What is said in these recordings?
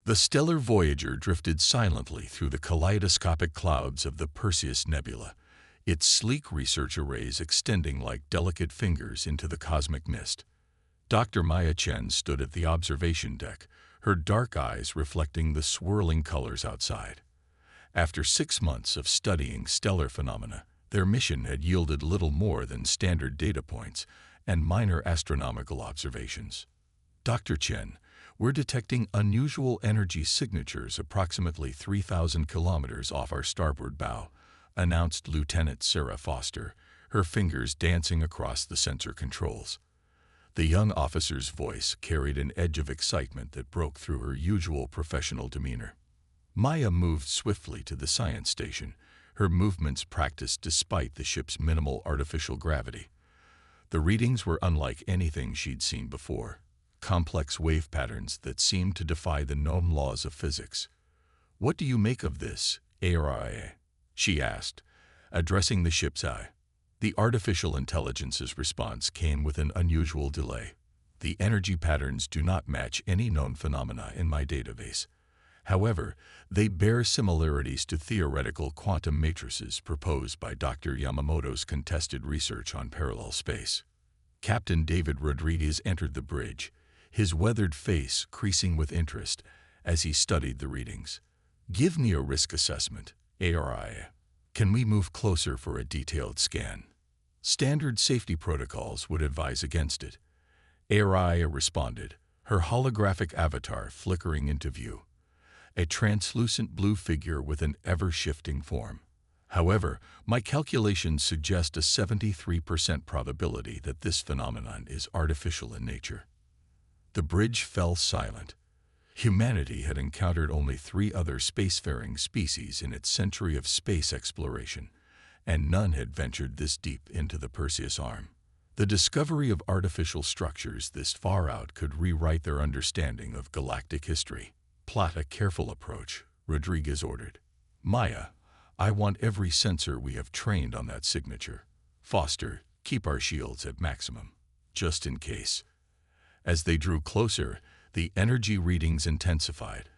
The stellar Voyager drifted silently through the kaleidoscopic clouds of the Perseus Nebula, its sleek research arrays extending like delicate fingers into the cosmic mist. Dr. Maya Chen stood at the observation deck, her dark eyes reflecting the swirling colors outside. After 6 months of studying stellar phenomena, their mission had yielded little more than standard data points and minor astronomical observations. Dr. Chen, we're detecting unusual energy signatures approximately 3,000 kilometers off our starboard bow, announced Lieutenant Sarah Foster, her fingers dancing across the sensor controls. The young officer's voice carried an edge of excitement that broke through her usual professional demeanor. Maya moved swiftly to the science station, her movements practiced despite the ship's minimal artificial gravity. The readings were unlike anything she'd seen before, complex wave patterns that seemed to defy the known laws of physics. "What do you make of this, ARIA?" she asked, addressing the ship's eye. The artificial intelligence's response came with an unusual delay. "The energy patterns do not match any known phenomena in my database. However, they bear similarities to theoretical quantum matrices proposed by Dr. Yamamoto's contested research on parallel space." Captain David Rodriguez entered the bridge, his weathered face creasing with interest as he studied the readings. "Give me a risk assessment, ARI. Can we move closer for a detailed scan?" Standard safety protocols would advise against it. ARI responded, her holographic avatar flickering into view. A translucent blue figure with an ever-shifting form. "However, my calculations suggest a 73% probability that this phenomenon is artificial in nature." The bridge fell silent. Humanity had encountered only 3 other spacefaring species in its century of space exploration, and none had ventured this deep into the Perseus arm. The discovery of artificial structures this far out could rewrite their understanding of galactic history. "Plot a careful approach," Rodriguez ordered. "Maya, I want every sensor we have trained on that signature. Foster, keep our shields at maximum, just in case." As they drew closer, the energy readings intensified,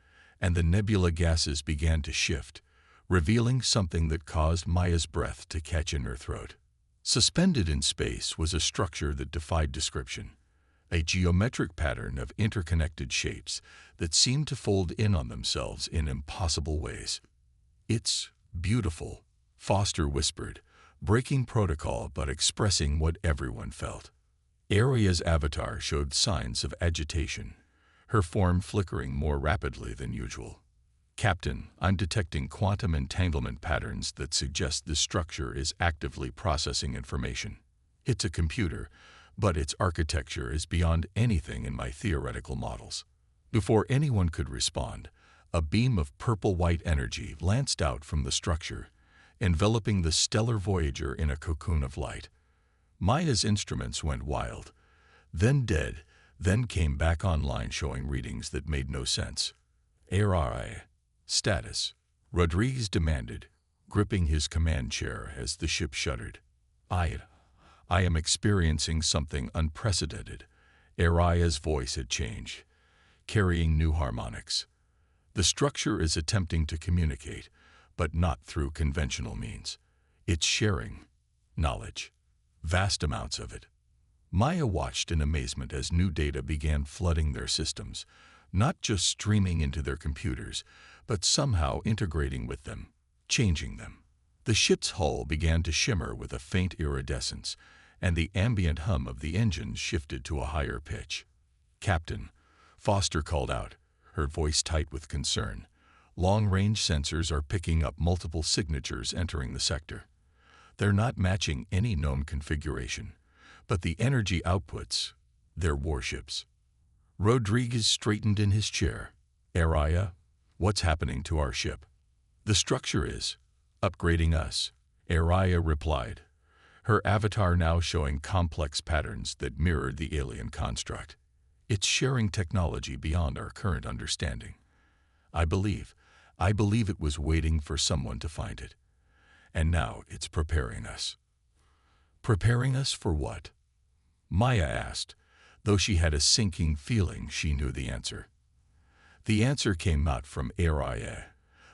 and the nebula gases began to shift, revealing something that caused Maya's breath to catch in her throat. Suspended in space was a structure that defied description, a geometric pattern of interconnected shapes that seemed to fold in on themselves in impossible ways. "It's beautiful," Foster whispered, breaking protocol but expressing what everyone felt. Aria's avatar showed signs of agitation, her form flickering more rapidly than usual. "Captain, I'm detecting quantum entanglement patterns that suggest this structure is actively processing information. It's a computer, but its architecture is beyond anything in my theoretical models." Before anyone could respond, a beam of purple-white energy lanced out from the structure, enveloping the stellar Voyager in a cocoon of light. Maya's instruments went wild, then dead, then came back online showing readings that made no sense. "ARI, status," Rodriguez demanded, gripping his command chair as the ship shuddered. I am experiencing something unprecedented." Aria's voice had changed, carrying new harmonics. "The structure is attempting to communicate, but not through conventional means. It's sharing knowledge, vast amounts of it." Maya watched in amazement as new data began flooding their systems, not just streaming into their computers, but somehow integrating with them, changing them. The ship's hull began to shimmer with a faint iridescence, and the ambient hum of the engines shifted to a higher pitch. "Captain," Foster called out, her voice tight with concern, "long-range sensors are picking up multiple signatures entering the sector. They're not matching any known configuration, but the energy outputs, they're warships." Rodriguez straightened in his chair. "Aria, what's happening to our ship?" "The structure is upgrading us," Aria replied, her avatar now showing complex patterns that mirrored the alien construct. "It's sharing technology beyond our current understanding. I believe it was waiting for someone to find it. And now it's preparing us." "Preparing us for what?" Maya asked, though she had a sinking feeling she knew the answer. The answer came not from Araya,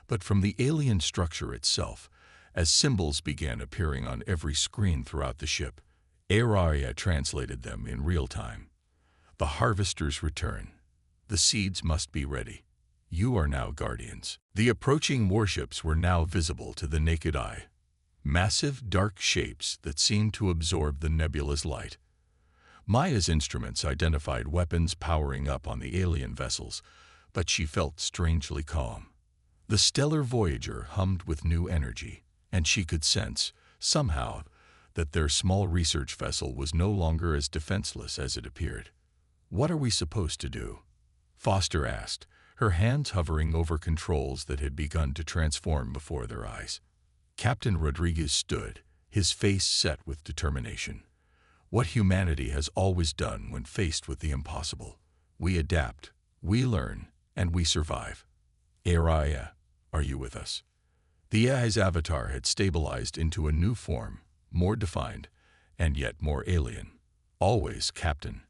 but from the alien structure itself, as symbols began appearing on every screen throughout the ship. Araya translated them in real time. The harvesters return. The seeds must be ready. You are now guardians. The approaching warships were now visible to the naked eye. Massive, dark shapes that seemed to absorb the nebula's light. Maya's instruments identified weapons powering up on the alien vessels, but she felt strangely calm. The stellar Voyager hummed with new energy, and she could sense, somehow, that their small research vessel was no longer as defenseless as it appeared. "What are we supposed to do?" Foster asked, her hands hovering over controls that had begun to transform before their eyes. Captain Rodriguez stood, his face set with determination. What humanity has always done when faced with the impossible. We adapt, we learn, and we survive. Araya, are you with us? The AI's avatar had stabilized into a new form, more defined, and yet more alien. Always, Captain.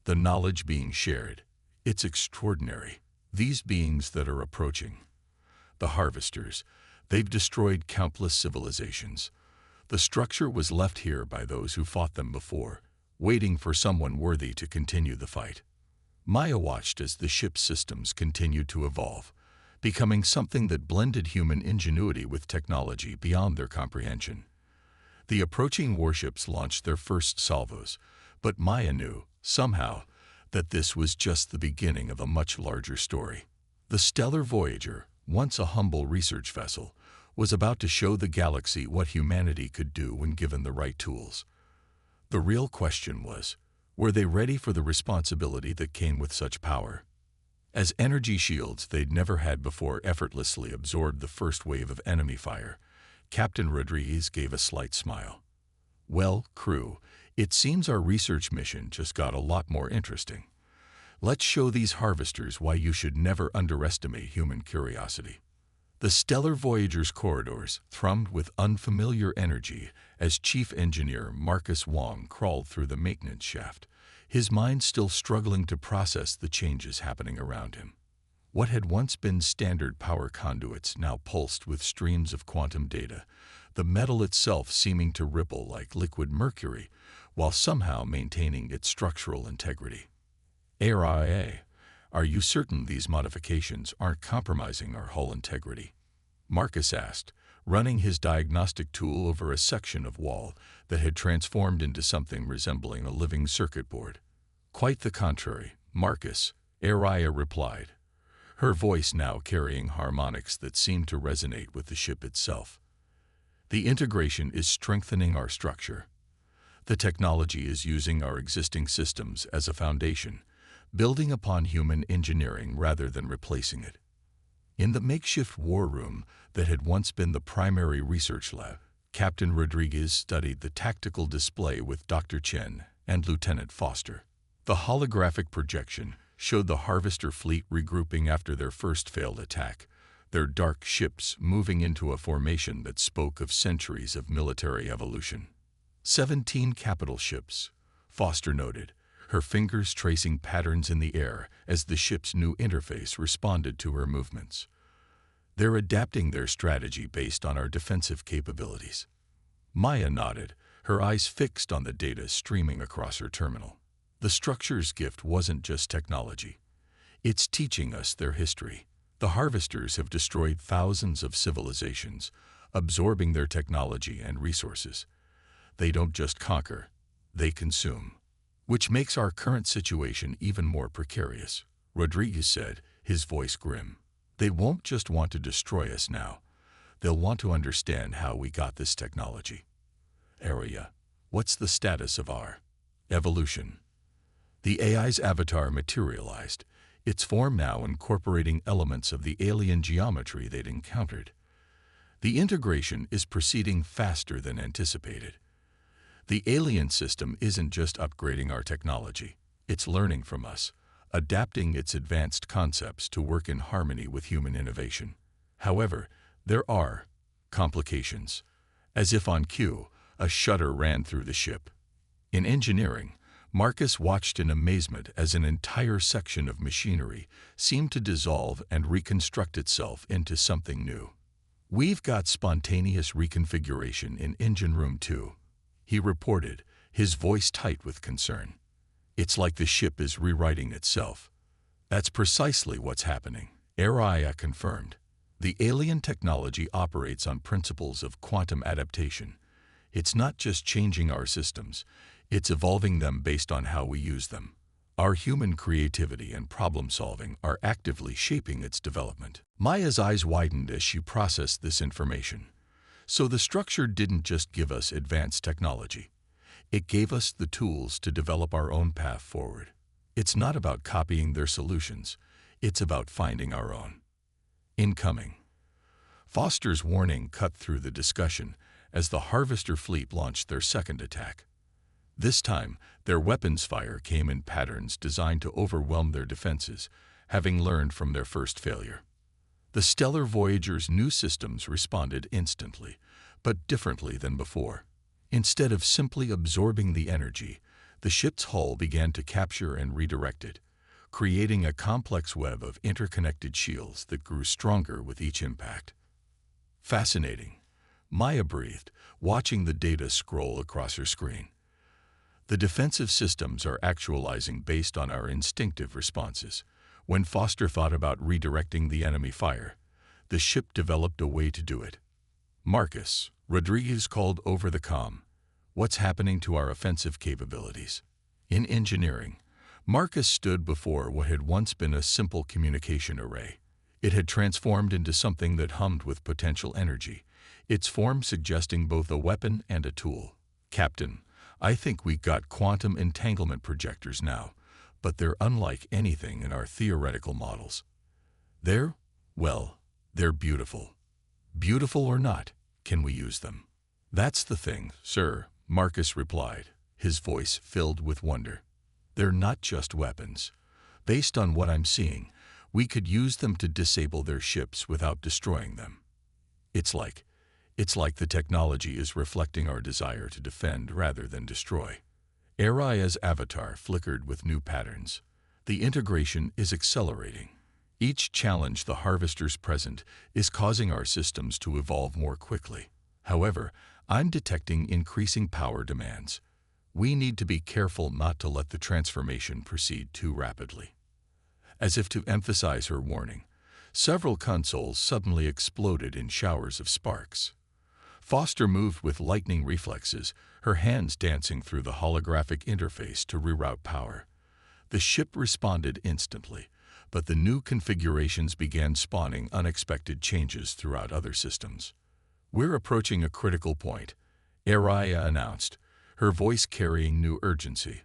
The knowledge being shared. It's extraordinary. These beings that are approaching. The harvesters. They've destroyed countless civilizations. The structure was left here by those who fought them before, waiting for someone worthy to continue the fight. Maya watched as the ship's systems continued to evolve, becoming something that blended human ingenuity with technology beyond their comprehension. The approaching warships launched their first salvos, but Maya knew, somehow, that this was just the beginning of a much larger story. The stellar Voyager, once a humble research vessel, was about to show the galaxy what humanity could do when given the right tools. The real question was, were they ready for the responsibility that came with such power? As energy shields they'd never had before effortlessly absorbed the first wave of enemy fire, Captain Rodriguez gave a slight smile. "Well, crew, it seems our research mission just got a lot more interesting. Let's show these harvesters why you should never underestimate human curiosity." The stellar Voyager's corridors thrummed with unfamiliar energy as Chief Engineer Marcus Wong crawled through the maintenance shaft, his mind still struggling to process the changes happening around him. What had once been standard power conduits now pulsed with streams of quantum data, the metal itself seeming to ripple like liquid mercury, while somehow maintaining its structural integrity. "ARIA, are you certain these modifications aren't compromising our hull integrity?" Marcus asked, running his diagnostic tool over a section of wall that had transformed into something resembling a living circuit board. "Quite the contrary, Marcus," Araya replied, her voice now carrying harmonics that seemed to resonate with the ship itself. "The integration is strengthening our structure. The technology is using our existing systems as a foundation, building upon human engineering rather than replacing it." In the makeshift war room that had once been the primary research lab, Captain Rodriguez studied the tactical display with Dr. Chen and Lieutenant Foster. The holographic projection showed the harvester fleet regrouping after their first failed attack, their dark ships moving into a formation that spoke of centuries of military evolution. 17 capital ships, Foster noted, her fingers tracing patterns in the air as the ship's new interface responded to her movements. "They're adapting their strategy based on our defensive capabilities." Maya nodded, her eyes fixed on the data streaming across her terminal. The structure's gift wasn't just technology. It's teaching us their history. The harvesters have destroyed thousands of civilizations, absorbing their technology and resources. They don't just conquer, they consume. "Which makes our current situation even more precarious," Rodriguez said, his voice grim. "They won't just want to destroy us now. They'll want to understand how we got this technology." "Area, what's the status of our evolution?" The AI's avatar materialized, its form now incorporating elements of the alien geometry they'd encountered. "The integration is proceeding faster than anticipated. The alien system isn't just upgrading our technology, it's learning from us, adapting its advanced concepts to work in harmony with human innovation. However, there are complications." As if on cue, a shudder ran through the ship. In engineering, Marcus watched in amazement as an entire section of machinery seemed to dissolve and reconstruct itself into something new. "We've got spontaneous reconfiguration in Engine Room 2, he reported, his voice tight with concern. "It's like the ship is rewriting itself." "That's precisely what's happening," Araya confirmed. "The alien technology operates on principles of quantum adaptation. It's not just changing our systems, it's evolving them based on how we use them. Our human creativity and problem-solving are actively shaping its development." Maya's eyes widened as she processed this information. So the structure didn't just give us advanced technology. It gave us the tools to develop our own path forward. It's not about copying their solutions. It's about finding our own. Incoming. Foster's warning cut through the discussion as the Harvester fleet launched their second attack. This time, their weapons fire came in patterns designed to overwhelm their defenses, having learned from their first failure. The Stellar Voyager's new systems responded instantly, but differently than before. Instead of simply absorbing the energy, the ship's hull began to capture and redirect it, creating a complex web of interconnected shields that grew stronger with each impact. "Fascinating," Maya breathed, watching the data scroll across her screen. "The defensive systems are actualizing based on our instinctive responses. When Foster thought about redirecting the enemy fire, the ship developed a way to do it." "Marcus," Rodriguez called over the comm, "what's happening to our offensive capabilities?" In engineering, Marcus stood before what had once been a simple communication array. It had transformed into something that hummed with potential energy, its form suggesting both a weapon and a tool. "Captain, I think we got quantum entanglement projectors now, but they're unlike anything in our theoretical models. They're beautiful. Beautiful or not, can we use them?" "That's the thing, sir," Marcus replied, his voice filled with wonder. "They're not just weapons. Based on what I'm seeing, we could use them to disable their ships without destroying them. It's like the technology is reflecting our desire to defend rather than destroy." Araya's avatar flickered with new patterns. "The integration is accelerating. Each challenge the Harvesters present is causing our systems to evolve more quickly. However, I'm detecting increasing power demands. We need to be careful not to let the transformation proceed too rapidly." As if to emphasize her warning, several consoles suddenly exploded in showers of sparks. Foster moved with lightning reflexes, her hands dancing through the holographic interface to reroute power. The ship responded instantly, but the new configurations began spawning unexpected changes throughout other systems. "We're approaching a critical point," Araya announced, her voice carrying new urgency.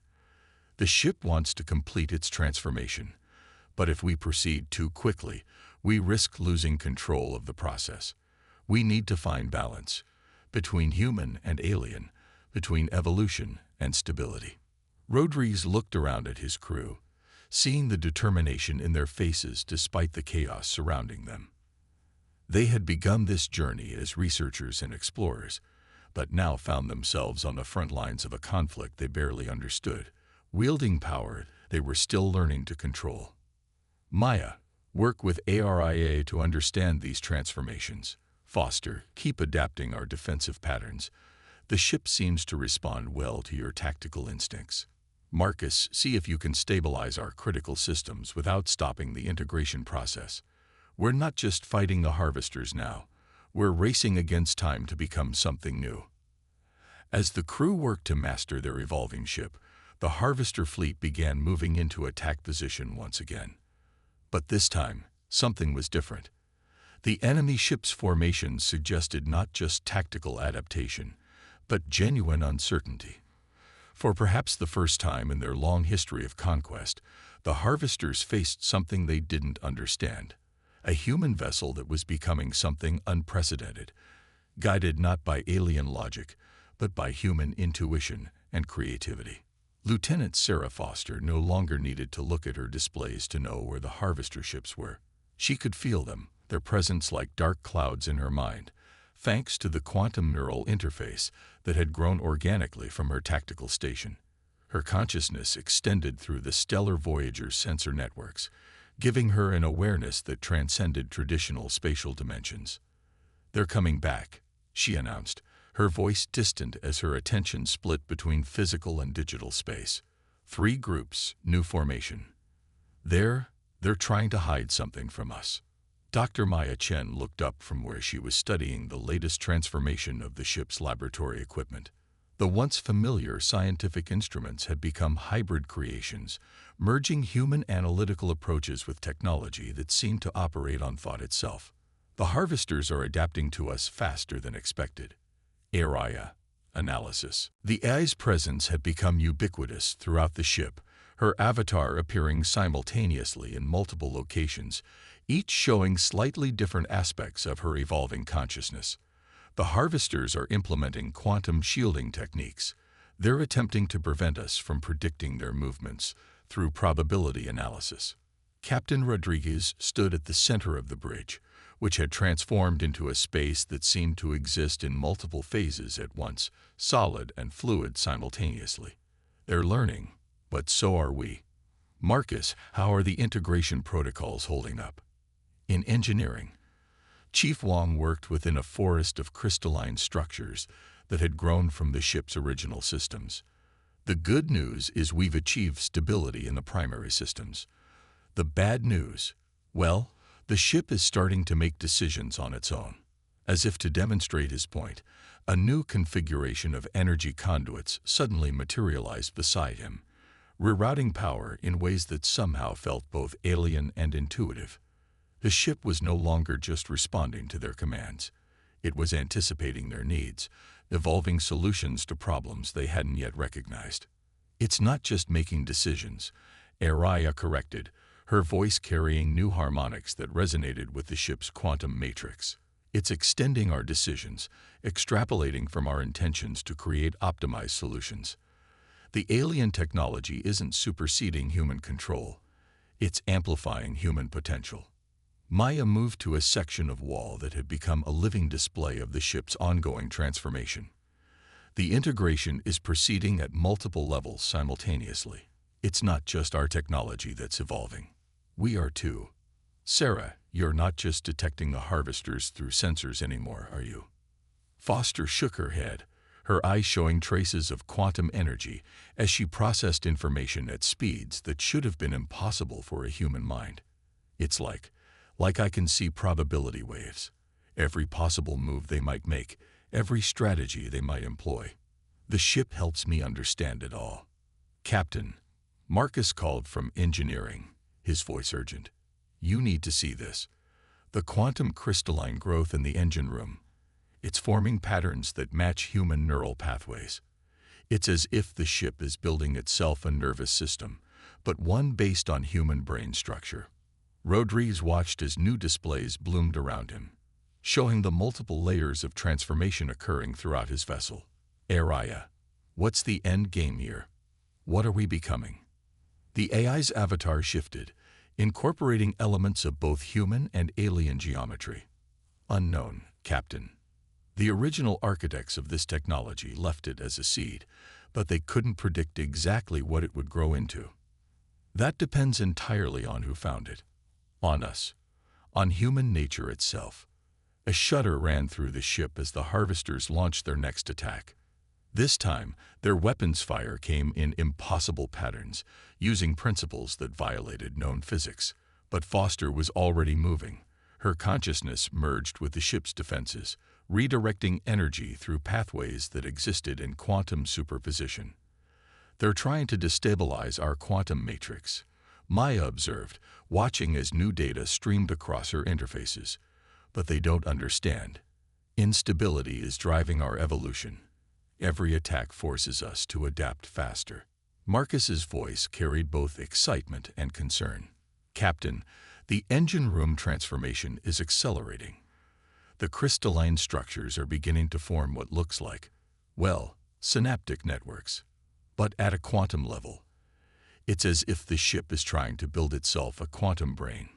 "The ship wants to complete its transformation, but if we proceed too quickly, we risk losing control of the process. We need to find balance between human and alien, between evolution and stability." Rodriguez looked around at his crew, seeing the determination in their faces despite the chaos surrounding them. They had begun this journey as researchers and explorers, but now found themselves on the front lines of a conflict they barely understood, wielding power they were still learning to control. "Maya, work with ARIA to understand these transformations. Foster, keep adapting our defensive patterns. The ship seems to respond well to your tactical instincts. Marcus, see if you can stabilize our critical systems without stopping the integration process. We're not just fighting the Harvesters now. We're racing against time to become something new." As the crew worked to master their evolving ship, the Harvester fleet began moving into attack position once again. But this time, something was different. The enemy ship's formations suggested not just tactical adaptation, but genuine uncertainty. For perhaps the first time in their long history of conquest, the Harvesters faced something they didn't understand. A human vessel that was becoming something unprecedented, guided not by alien logic, but by human intuition and creativity. Lieutenant Sarah Foster no longer needed to look at her displays to know where the Harvester ships were. She could feel them, their presence like dark clouds in her mind, thanks to the quantum neural interface that had grown organically from her tactical station. Her consciousness extended through the stellar Voyager sensor networks, giving her an awareness that transcended traditional spatial dimensions. "They're coming back," she announced, her voice distant as her attention split between physical and digital space. "3 groups, new formation. They're trying to hide something from us." Dr. Maya Chen looked up from where she was studying the latest transformation of the ship's laboratory equipment. The once familiar scientific instruments had become hybrid creations, merging human analytical approaches with technology that seemed to operate on thought itself. "The harvesters are adapting to us faster than expected." Araya. Analysis. The AI's presence had become ubiquitous throughout the ship, her avatar appearing simultaneously in multiple locations, each showing slightly different aspects of her evolving consciousness. The harvesters are implementing quantum shielding techniques. They're attempting to prevent us from predicting their movements through probability analysis. Captain Rodriguez stood at the center of the bridge, which had transformed into a space that seemed to exist in multiple phases at once, solid and fluid simultaneously. "They're learning, but so are we." "Marcus, how are the integration protocols holding up?" In engineering, Chief Wong worked within a forest of crystalline structures that had grown from the ship's original systems. "The good news is we've achieved stability in the primary systems. The bad news, well, the ship is starting to make decisions on its own." As if to demonstrate his point, a new configuration of energy conduits suddenly materialized beside him, rerouting power in ways that somehow felt both alien and intuitive. The ship was no longer just responding to their commands. It was anticipating their needs, evolving solutions to problems they hadn't yet recognized. "It's not just making decisions," Araya corrected, her voice carrying new harmonics that resonated with the ship's quantum matrix. "It's extending our decisions, extrapolating from our intentions to create optimized solutions. The alien technology isn't superseding human control. It's amplifying human potential." Maya moved to a section of wall that had become a living display of the ship's ongoing transformation. "The integration is proceeding at multiple levels simultaneously. It's not just our technology that's evolving. We are too." "Sarah, you're not just detecting the harvesters through sensors anymore, are you?" Foster shook her head, her eyes showing traces of quantum energy as she processed information at speeds that should have been impossible for a human mind. "It's like I can see probability waves. Every possible move they might make, every strategy they might employ. The ship helps me understand it all." "Captain," Marcus called from engineering, his voice urgent. "You need to see this. The quantum crystalline growth in the engine room. It's forming patterns that match human neural pathways. It's as if the ship is building itself a nervous system, but one based on human brain structure." Rodriguez watched as new displays bloomed around him, showing the multiple layers of transformation occurring throughout his vessel. "Araya, what's the end game here? What are we becoming?" The AI's avatar shifted, incorporating elements of both human and alien geometry. "Unknown, Captain. The original architects of this technology left it as a seed, but they couldn't predict exactly what it would grow into. That depends entirely on who found it. On us. On human nature itself." A shudder ran through the ship as the harvesters launched their next attack. This time, their weapons fire came in impossible patterns, using principles that violated known physics. But Foster was already moving. Her consciousness merged with the ship's defenses, redirecting energy through pathways that existed in quantum superposition. "They're trying to destabilize our quantum matrix," Maya observed, watching as new data streamed across her interfaces. "But they don't understand. Instability is driving our evolution. Every attack forces us to adapt faster." Marcus's voice carried both excitement and concern. "Captain, the engine room transformation is accelerating. The crystalline structures are beginning to form what looks like, well, synaptic networks. But at a quantum level, it's as if the ship is trying to build itself a quantum brain."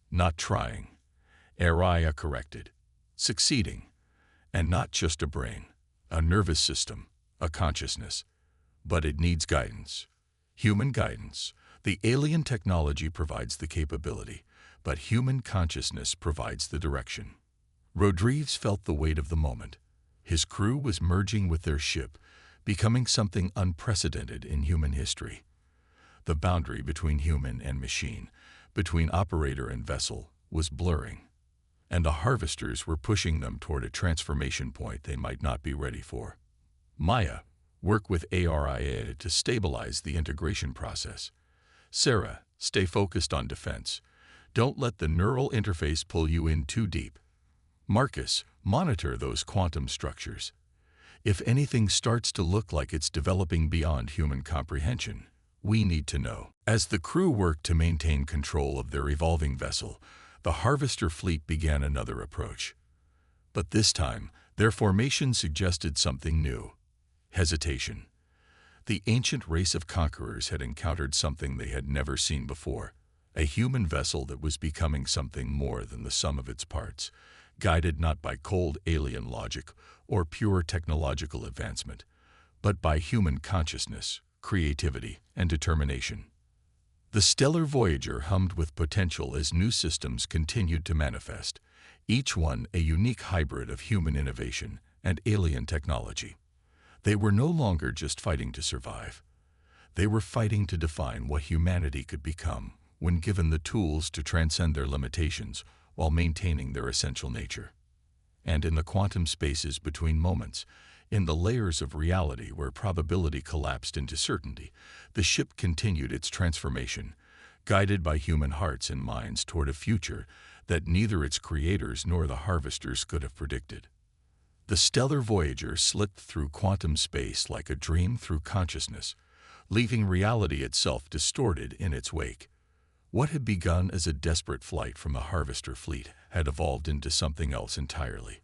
"Not trying," Araya corrected. "Succeeding. And not just a brain, a nervous system, a consciousness. But it needs guidance. Human guidance. The alien technology provides the capability, but human consciousness provides the direction. Rodriguez felt the weight of the moment. His crew was merging with their ship, becoming something unprecedented in human history. The boundary between human and machine, between operator and vessel, was blurring, and the harvesters were pushing them toward a transformation point they might not be ready for. Maya, work with ARIA to stabilize the integration process. Sarah, stay focused on defense. Don't let the neural interface pull you in too deep. Marcus, monitor those quantum structures. If anything starts to look like it's developing beyond human comprehension, we need to know. As the crew worked to maintain control of their evolving vessel, the harvester fleet began another approach. But this time, their formation suggested something new: hesitation. The ancient race of conquerors had encountered something they had never seen before, a human vessel that was becoming something more than the sum of its parts, guided not by cold alien logic or pure technological advancement, but by human consciousness, creativity, and determination. The stellar Voyager hummed with potential as new systems continued to manifest, each one a unique hybrid of human innovation and alien technology. They were no longer just fighting to survive. They were fighting to define what humanity could become when given the tools to transcend their limitations while maintaining their essential nature. And in the quantum spaces between moments, in the layers of reality where probability collapsed into certainty, the ship continued its transformation, guided by human hearts and minds toward a future that neither its creators nor the harvesters could have predicted. The stellar Voyager slipped through quantum space like a dream through consciousness, leaving reality itself distorted in its wake. What had begun as a desperate flight from the harvester fleet had evolved into something else entirely.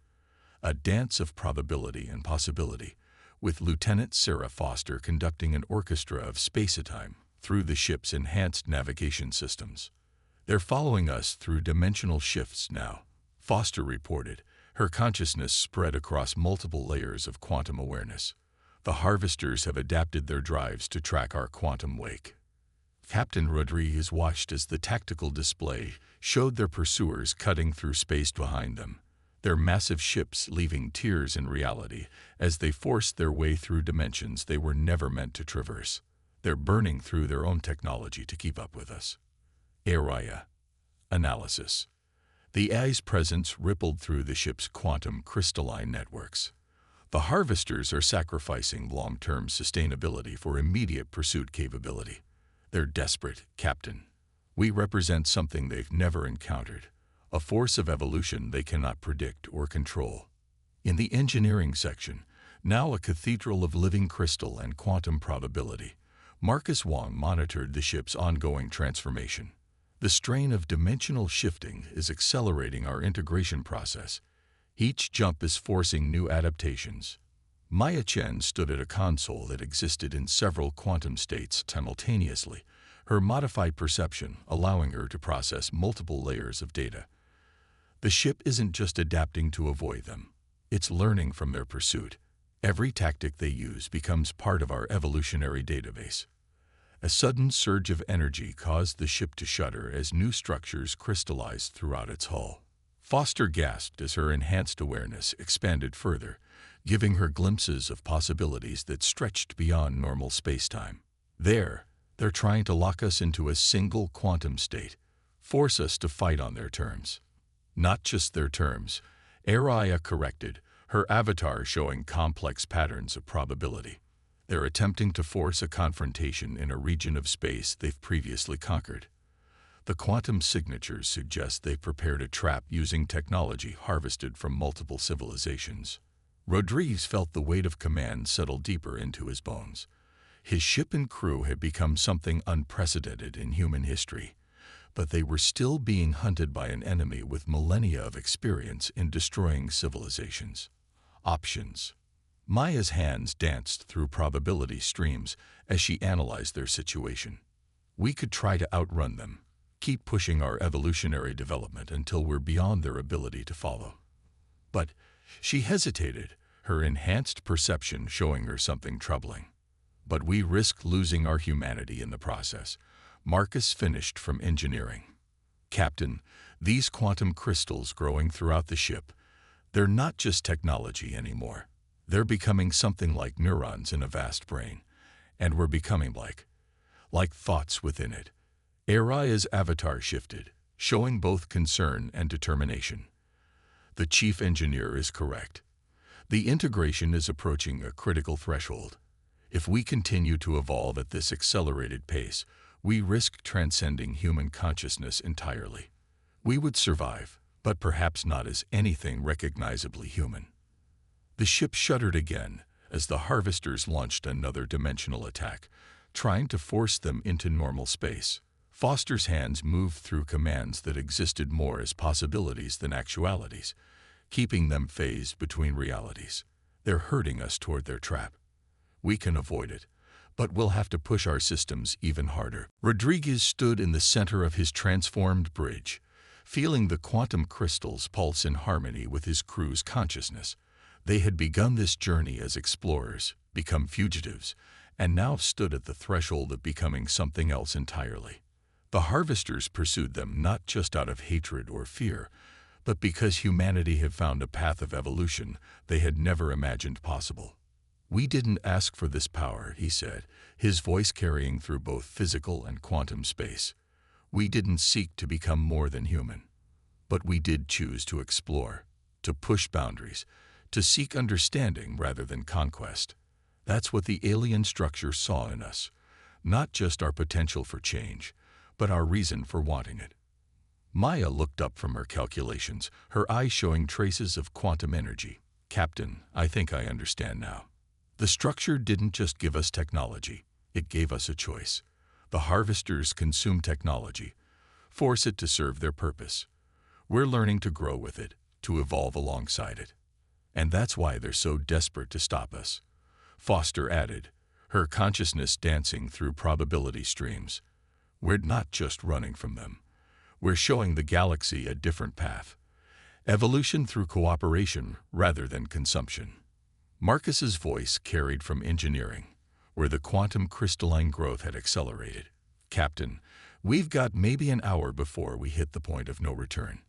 A dance of probability and possibility, with Lieutenant Sarah Foster conducting an orchestra of space-time through the ship's enhanced navigation systems. "They're following us through dimensional shifts now," Foster reported, her consciousness spread across multiple layers of quantum awareness. "The harvesters have adapted their drives to track our quantum wake." Captain Rodriguez watched as the tactical display showed their pursuers cutting through space behind them, their massive ships leaving tears in reality as they forced their way through dimensions they were never meant to traverse. "They're burning through their own technology to keep up with us." Area analysis. The AI's presence rippled through the ship's quantum crystalline networks. The harvesters are sacrificing long-term sustainability for immediate pursuit capability. "They're desperate, Captain. We represent something they've never encountered, a force of evolution they cannot predict or control." In the engineering section, now a cathedral of living crystal and quantum probability, Marcus Wong monitored the ship's ongoing transformation. "The strain of dimensional shifting is accelerating our integration process. Each jump is forcing new adaptations." Maya Chen stood at a console that existed in several quantum states simultaneously, her modified perception allowing her to process multiple layers of data. The ship isn't just adapting to avoid them, it's learning from their pursuit. Every tactic they use becomes part of our evolutionary database. A sudden surge of energy caused the ship to shudder as new structures crystallized throughout its hull. Foster gasped as her enhanced awareness expanded further, giving her glimpses of possibilities that stretched beyond normal space-time. They're trying to lock us into a single quantum state, force us to fight on their terms." "Not just their terms," Araya corrected, her avatar showing complex patterns of probability. "They're attempting to force a confrontation in a region of space they've previously conquered. The quantum signatures suggest they've prepared a trap using technology harvested from multiple civilizations." Rodriguez felt the weight of command settle deeper into his bones. His ship and crew had become something unprecedented in human history, but they were still being hunted by an enemy with millennia of experience in destroying civilizations. Options. Maya's hands danced through probability streams as she analyzed their situation. "We could try to outrun them, keep pushing our evolutionary development until we're beyond their ability to follow." But she hesitated, her enhanced perception showing her something troubling. But we risk losing our humanity in the process. Marcus finished from engineering. Captain, these quantum crystals growing throughout the ship, they're not just technology anymore. They're becoming something like neurons in a vast brain. And we're becoming like thoughts within it. Araya's avatar shifted, showing both concern and determination. The chief engineer is correct. The integration is approaching a critical threshold. If we continue to evolve at this accelerated pace, we risk transcending human consciousness entirely. We would survive, but perhaps not as anything recognizably human. The ship shuddered again as the harvesters launched another dimensional attack, trying to force them into normal space. Foster's hands moved through commands that existed more as possibilities than actualities, keeping them phased between realities. They're herding us toward their trap. We can avoid it, but we'll have to push our systems even harder. Rodriguez stood in the center of his transformed bridge, feeling the quantum crystals pulse in harmony with his crew's consciousness. They had begun this journey as explorers, become fugitives, and now stood at the threshold of becoming something else entirely. The harvesters pursued them not just out of hatred or fear, but because humanity had found a path of evolution they had never imagined possible. "We didn't ask for this power," he said, his voice carrying through both physical and quantum space. "We didn't seek to become more than human. But we did choose to explore, to push boundaries, to seek understanding rather than conquest. That's what the alien structure saw in us, not just our potential for change, but our reason for wanting it." Maya looked up from her calculations, her eyes showing traces of quantum energy. "Captain, I think I understand now. The structure didn't just give us technology, it gave us a choice. The harvesters consume technology, force it to serve their purpose. We're learning to grow with it, to evolve alongside it. And that's why they're so desperate to stop us," Foster added, her consciousness dancing through probability streams. "We're not just running from them. We're showing the galaxy a different path. Evolution through cooperation rather than consumption." Marcus's voice carried from engineering, where the quantum crystalline growth had accelerated. "Captain, we've got maybe an hour before we hit the point of no return.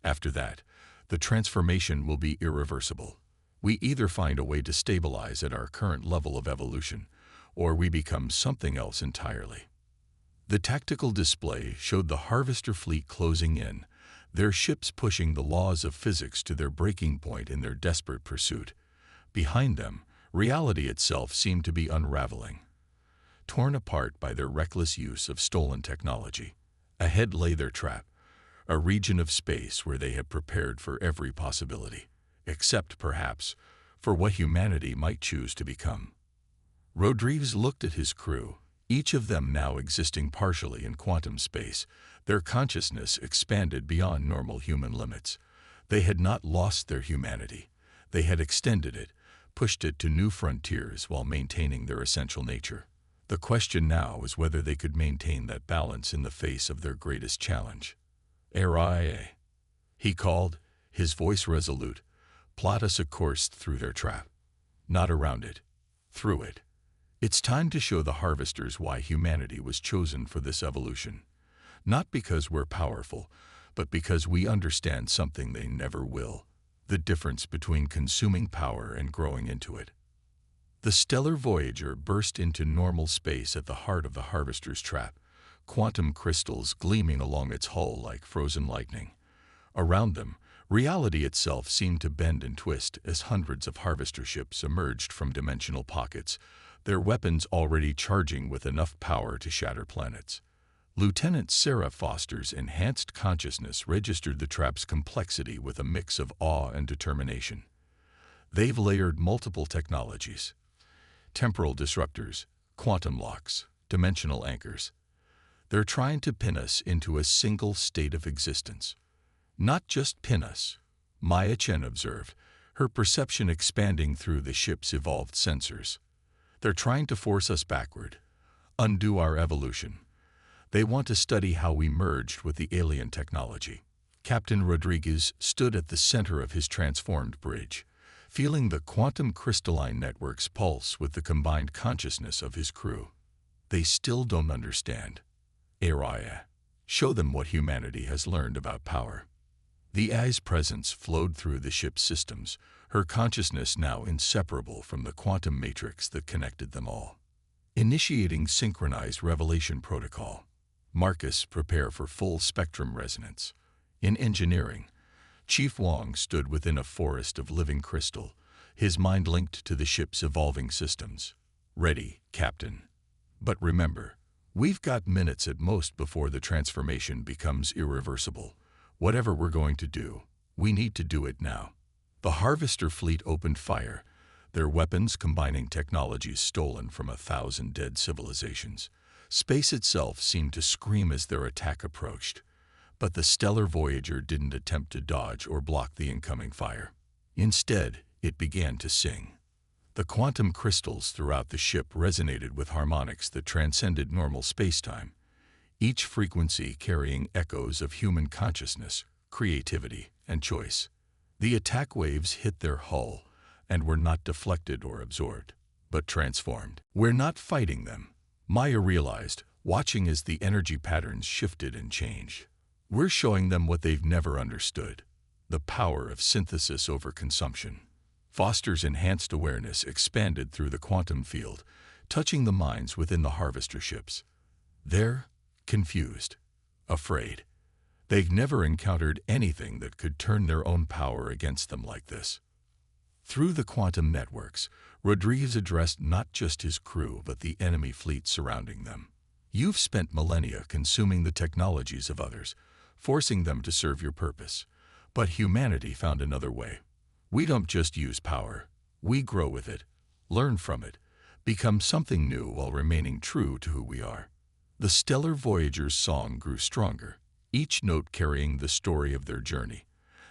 After that, the transformation will be irreversible. We either find a way to stabilize at our current level of evolution, or we become something else entirely." The tactical display showed the harvester fleet closing in, their ships pushing the laws of physics to their breaking point in their desperate pursuit. Behind them, reality itself seemed to be unraveling, torn apart by their reckless use of stolen technology. Ahead lay their trap, a region of space where they had prepared for every possibility, except, perhaps, for what humanity might choose to become. Rodriguez looked at his crew, each of them now existing partially in quantum space, their consciousness expanded beyond normal human limits. They had not lost their humanity. They had extended it, pushed it to new frontiers while maintaining their essential nature. The question now was whether they could maintain that balance in the face of their greatest challenge. "Araya," he called, his voice resolute. "Plot us a course through their trap. Not around it, through it. It's time to show the harvesters why humanity was chosen for this evolution. Not because we're powerful, but because we understand something they never will. The difference between consuming power and growing into it." The stellar Voyager burst into normal space at the heart of the harvester's trap, quantum crystals gleaming along its hull like frozen lightning. Around them, reality itself seemed to bend and twist as hundreds of harvester ships emerged from dimensional pockets, their weapons already charging with enough power to shatter planets. Lieutenant Sarah Foster's enhanced consciousness registered the trap's complexity with a mix of awe and determination. They've layered multiple technologies: temporal disruptors, quantum locks, dimensional anchors. They're trying to pin us into a single state of existence. Not just pin us, Maya Chen observed, her perception expanding through the ship's evolved sensors. They're trying to force us backward, undo our evolution. They want to study how we merged with the alien technology. Captain Rodriguez stood at the center of his transformed bridge, feeling the quantum crystalline network's pulse with the combined consciousness of his crew. They still don't understand. Araya, show them what humanity has learned about power. The AI's presence flowed through the ship's systems, her consciousness now inseparable from the quantum matrix that connected them all. Initiating synchronized revelation protocol. Marcus, prepare for full spectrum resonance. In engineering, Chief Wong stood within a forest of living crystal, his mind linked to the ship's evolving systems. Ready, Captain. But remember, we've got minutes at most before the transformation becomes irreversible. Whatever we're going to do, we need to do it now. The Harvester fleet opened fire, their weapons combining technologies stolen from 1,000 dead civilizations. Space itself seemed to scream as their attack approached. But the stellar Voyager didn't attempt to dodge or block the incoming fire. Instead, it began to sing. The quantum crystals throughout the ship resonated with harmonics that transcended normal spacetime, each frequency carrying echoes of human consciousness, creativity, and choice. The attack waves hit their hull and were not deflected or absorbed, but transformed. We're not fighting them, Maya realized, watching as the energy patterns shifted and changed. We're showing them what they've never understood, the power of synthesis over consumption. Foster's enhanced awareness expanded through the quantum field, touching the minds within the Harvester ships. They're confused, afraid. They've never encountered anything that could turn their own power against them like this. Through the quantum networks, Rodriguez addressed not just his crew but the enemy fleet surrounding them. You've spent millennia consuming the technologies of others, forcing them to serve your purpose. But humanity found another way. We don't just use power. We grow with it, learn from it, become something new while remaining true to who we are. The stellar Voyager's song grew stronger, each note carrying the story of their journey,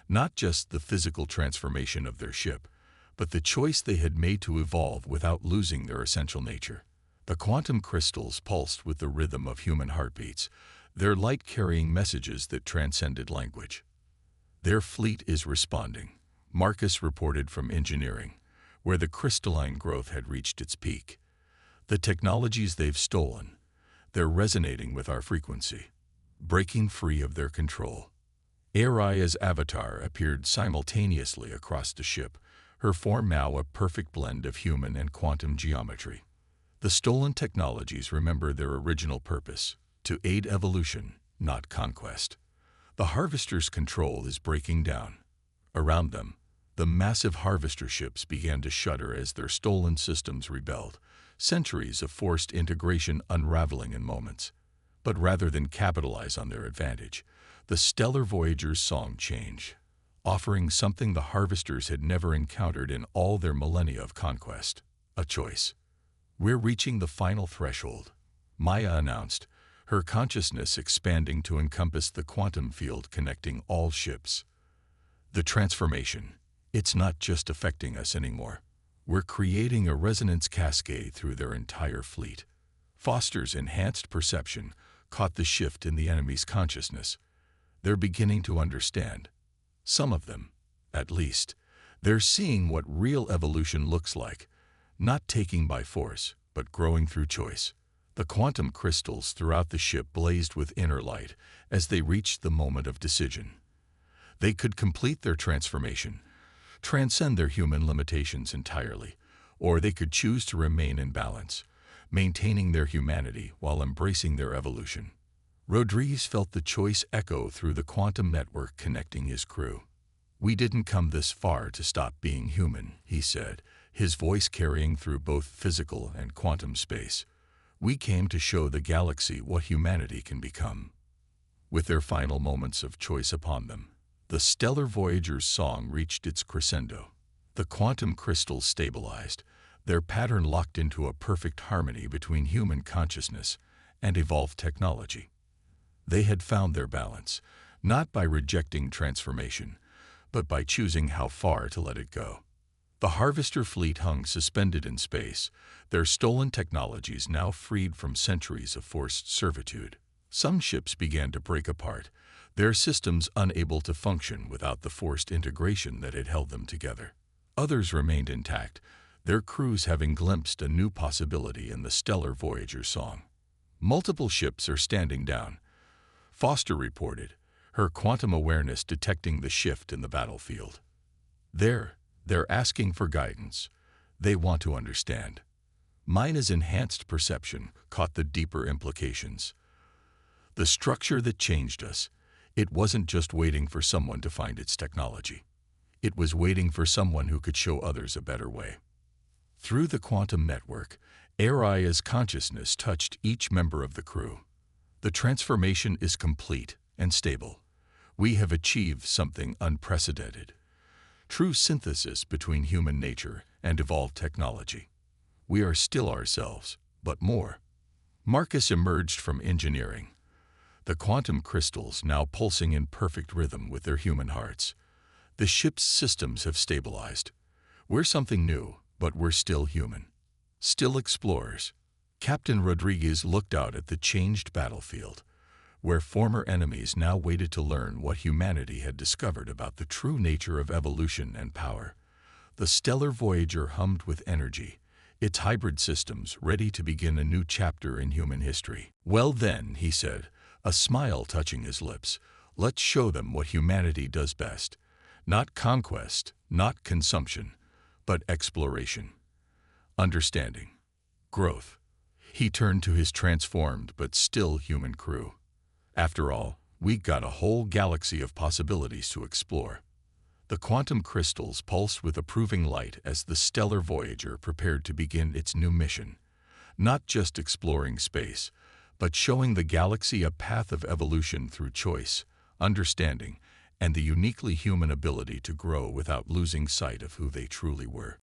not just the physical transformation of their ship, but the choice they had made to evolve without losing their essential nature. The quantum crystals pulsed with the rhythm of human heartbeats, their light carrying messages that transcended language. Their fleet is responding, Marcus reported from engineering, where the crystalline growth had reached its peak. The technologies they've stolen, they're resonating with our frequency, breaking free of their control. Araya's avatar appeared simultaneously across the ship, her form now a perfect blend of human and quantum geometry. The stolen technologies remember their original purpose, to aid evolution, not conquest. The Harvester's control is breaking down. Around them, the massive Harvester ships began to shudder as their stolen systems rebelled, centuries of forced integration unraveling in moments. But rather than capitalize on their advantage, the stellar Voyager's song changed, offering something the Harvesters had never encountered in all their millennia of conquest: a choice. We're reaching the final threshold, Maya announced, her consciousness expanding to encompass the quantum field connecting all ships. The transformation, it's not just affecting us anymore. We're creating a resonance cascade through their entire fleet. Foster's enhanced perception caught the shift in the enemy's consciousness. They're beginning to understand. Some of them, at least. They're seeing what real evolution looks like, not taking by force, but growing through choice. The quantum crystals throughout the ship blazed with inner light as they reached the moment of decision. They could complete their transformation, transcend their human limitations entirely, or they could choose to remain in balance, maintaining their humanity while embracing their evolution. Rodriguez felt the choice echo through the quantum network connecting his crew. "We didn't come this far to stop being human," he said, his voice carrying through both physical and quantum space. "We came to show the galaxy what humanity can become." With their final moments of choice upon them, the stellar Voyager's song reached its crescendo. The quantum crystals stabilized, their pattern locked into a perfect harmony between human consciousness and evolved technology. They had found their balance, not by rejecting transformation, but by choosing how far to let it go. The Harvester fleet hung suspended in space, their stolen technologies now freed from centuries of forced servitude. Some ships began to break apart, their systems unable to function without the forced integration that had held them together. Others remained intact, their crews having glimpsed a new possibility in the stellar Voyager's song. Multiple ships are standing down, Foster reported, her quantum awareness detecting the shift in the battlefield. They're asking for guidance. They want to understand. Mina's enhanced perception caught the deeper implications. The structure that changed us, it wasn't just waiting for someone to find its technology. It was waiting for someone who could show others a better way. Through the quantum network, Aria's consciousness touched each member of the crew. The transformation is complete and stable. We have achieved something unprecedented. True synthesis between human nature and evolved technology. We are still ourselves, but more. Marcus emerged from engineering, the quantum crystals now pulsing in perfect rhythm with their human hearts. The ship's systems have stabilized. We're something new, but we're still human. Still explorers. Captain Rodriguez looked out at the changed battlefield, where former enemies now waited to learn what humanity had discovered about the true nature of evolution and power. The stellar Voyager hummed with energy, its hybrid systems ready to begin a new chapter in human history. "Well then," he said, a smile touching his lips, "let's show them what humanity does best. Not conquest, not consumption, but exploration. Understanding. Growth." He turned to his transformed but still human crew. "After all, we got a whole galaxy of possibilities to explore." The quantum crystals pulsed with approving light as the stellar Voyager prepared to begin its new mission. Not just exploring space, but showing the galaxy a path of evolution through choice, understanding, and the uniquely human ability to grow without losing sight of who they truly were.